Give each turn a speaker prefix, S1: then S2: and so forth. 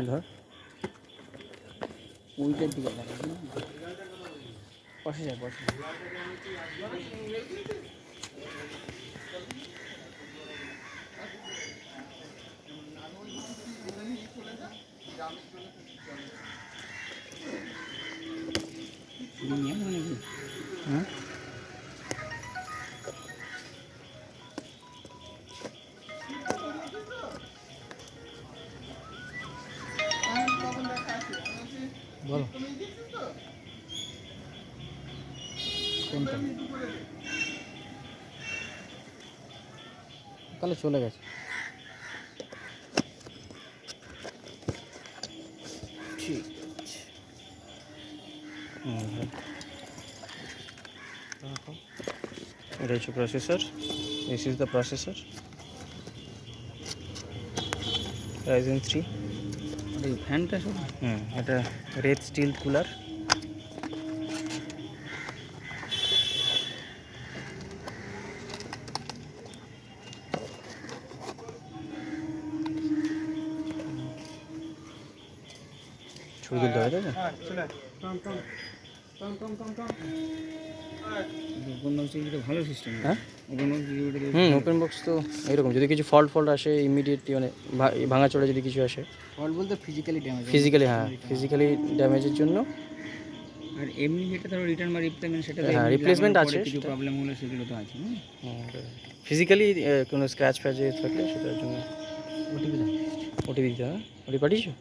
S1: ধর ওইটার দিকে বসে যায় বসে হ্যাঁ বলো কোনটা তাহলে চলে গেছে ঠিক আছে এটা হচ্ছে processor this is the processor Ryzen 3 এই ফ্যানটা সব এটা রেড স্টিল কুলার ছবি তুলতে হয় তাই না ভালো সিস্টেম হ্যাঁ ওপেন বক্স তো এরকম যদি কিছু ফল্ট আসে ইমিডিয়েটলি মানে ভাঙাচোরা যদি কিছু আসে ফল্ট বলতে ফিজিক্যালি হ্যাঁ ফিজিক্যালি ড্যামেজের জন্য আর এমনি যেটা ধরো রিটার্ন বা রিপ্লেসমেন্ট সেটা হ্যাঁ রিপ্লেসমেন্ট আছে কিছু প্রবলেম হলে সেগুলো তো আছে ফিজিক্যালি কোনো স্ক্র্যাচ ফ্যাচ থাকলে সেটার জন্য ওটিপি দিতে হ্যাঁ ওটিপি পাঠিয়েছো